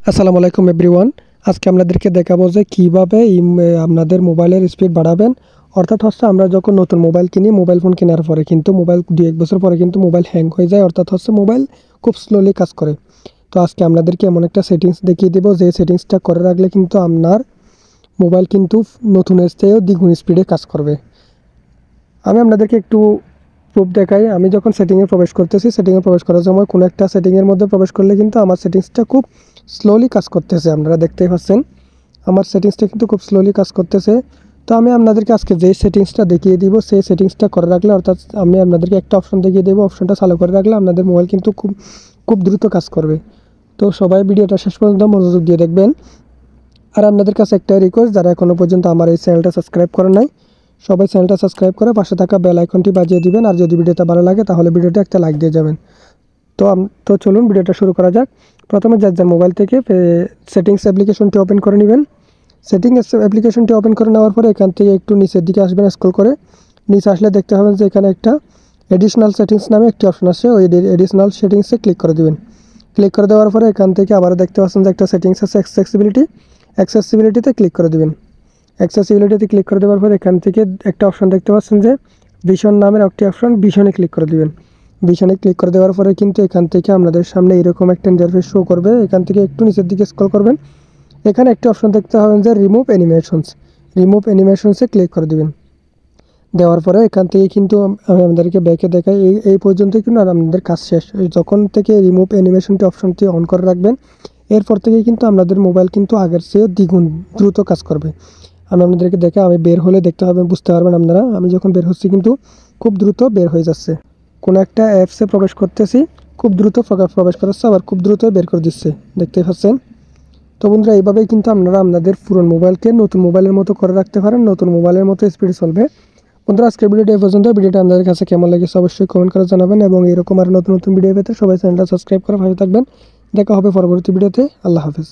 আসসালামু আলাইকুম এভরিওয়ান। আজকে আপনাদেরকে দেখাবো যে কীভাবে আপনাদের মোবাইলের স্পিড বাড়াবেন। অর্থাৎ হচ্ছে আমরা যখন নতুন মোবাইল কিনি, মোবাইল ফোন কেনার পরে কিন্তু মোবাইল 2-1 বছর পরে কিন্তু মোবাইল হ্যাং হয়ে যায়, অর্থাৎ হচ্ছে মোবাইল খুব স্লোলি কাজ করে। তো আজকে আপনাদেরকে এমন একটা সেটিংস দেখিয়ে দেবো যে সেটিংসটা করে রাখলে কিন্তু আপনার মোবাইল কিন্তু নতুনের চেয়েও দ্বিগুণ স্পিডে কাজ করবে। আমি আপনাদেরকে একটু প্রুফ দেখাই। আমি যখন সেটিংয়ে প্রবেশ করতেছি, সেটিংয়ে প্রবেশ করার সময় কোনো একটা সেটিংয়ের মধ্যে প্রবেশ করলে কিন্তু আমার সেটিংসটা খুব স্লোলি কাজ করতেছে। আপনারা দেখতেই পাচ্ছেন আমার সেটিংসটা কিন্তু খুব স্লোলি কাজ করতেছে। তো আমি আপনাদেরকে আজকে যে সেটিংসটা দেখিয়ে দিব সেই সেটিংসটা করে রাখলে, অর্থাৎ আমি আপনাদেরকে একটা অপশন দেখিয়ে দেবো, অপশনটা চালু করে রাখলে আপনাদের মোবাইল কিন্তু খুব দ্রুত কাজ করবে। তো সবাই ভিডিওটা শেষ পর্যন্ত মনোযোগ দিয়ে দেখবেন। আর আপনাদের কাছে একটাই রিকোয়েস্ট, যারা এখনও পর্যন্ত আমার এই চ্যানেলটা সাবস্ক্রাইব করেন নাই, সবাই চ্যানেলটা সাবস্ক্রাইব করে পাশে থাকা বেল আইকনটি বাজিয়ে দিবেন। আর যদি ভিডিওটা ভালো লাগে তাহলে ভিডিওটা একটা লাইক দিয়ে যাবেন। তো চলুন ভিডিওটা শুরু করা যাক। প্রথমে যার মোবাইল থেকে সেটিংস অ্যাপ্লিকেশনটি ওপেন করে নেবেন। সেটিংস অ্যাপ্লিকেশনটি ওপেন করে নেওয়ার পরে এখান থেকে একটু নিচের দিকে আসবেন, স্ক্রল করে নিচে আসলে দেখতে পাবেন যে এখানে একটা এডিশনাল সেটিংস নামে একটি অপশন আছে। ওই এডিশনাল সেটিংসে ক্লিক করে দেবেন। ক্লিক করে দেওয়ার পরে এখান থেকে আবার দেখতে পাচ্ছেন যে একটা সেটিংস আছে অ্যাক্সেসিবিলিটিতে ক্লিক করে দেবেন। অ্যাক্সেসিবিলিটিতে ক্লিক করে দেওয়ার পর এখান থেকে একটা অপশন দেখতে পাচ্ছেন যে ভিশন নামের একটি অপশন, ভিশনে ক্লিক করে দেবেন। ভিশনে ক্লিক করে দেওয়ার পরে কিন্তু এখান থেকে আপনাদের সামনে এরকম একটা ইন্টারফেস শো করবে। এখান থেকে একটু নিচের দিকে স্ক্রল করবেন, এখানে একটি অপশন দেখতে পাবেন যে রিমুভ অ্যানিমেশনসে ক্লিক করে দেবেন। দেওয়ার পরে এখান থেকে কিন্তু আমি আপনাদেরকে ব্যাকে দেখাই, এই পর্যন্ত কিন্তু আর আপনাদের কাজ শেষ। যখন থেকে রিমুভ অ্যানিমেশনটি অপশনটি অন করে রাখবেন, এরপর থেকে কিন্তু আপনাদের মোবাইল কিন্তু আগের চেয়ে দ্বিগুণ দ্রুত কাজ করবে। আমি আপনাদেরকে দেখে আমি বের হলে দেখতে পাবেন, বুঝতে পারবেন আপনারা। আমি যখন বের হচ্ছি কিন্তু খুব দ্রুত বের হয়ে যাচ্ছে। কোনো একটা অ্যাপসে প্রবেশ করতেছি, খুব দ্রুত প্রবেশ করাচ্ছে, আবার খুব দ্রুত বের করে দিচ্ছে, দেখতে পাচ্ছেন। তো বন্ধুরা, এইভাবেই কিন্তু আপনারা আপনাদের পুরনো মোবাইলকে নতুন মোবাইলের মতো করে রাখতে পারেন, নতুন মোবাইলের মতো স্পিড চলবে। বন্ধুরা, আজকের ভিডিওটা এই পর্যন্ত। ভিডিওটা আপনাদের কাছে কেমন লেগেছে অবশ্যই কমেন্ট করে জানাবেন, এবং এরকম আর নতুন নতুন ভিডিও পেতে সবাই চ্যানেলটা সাবস্ক্রাইব করে ভালো থাকবেন। দেখা হবে পরবর্তী ভিডিওতে। আল্লাহ হাফেজ।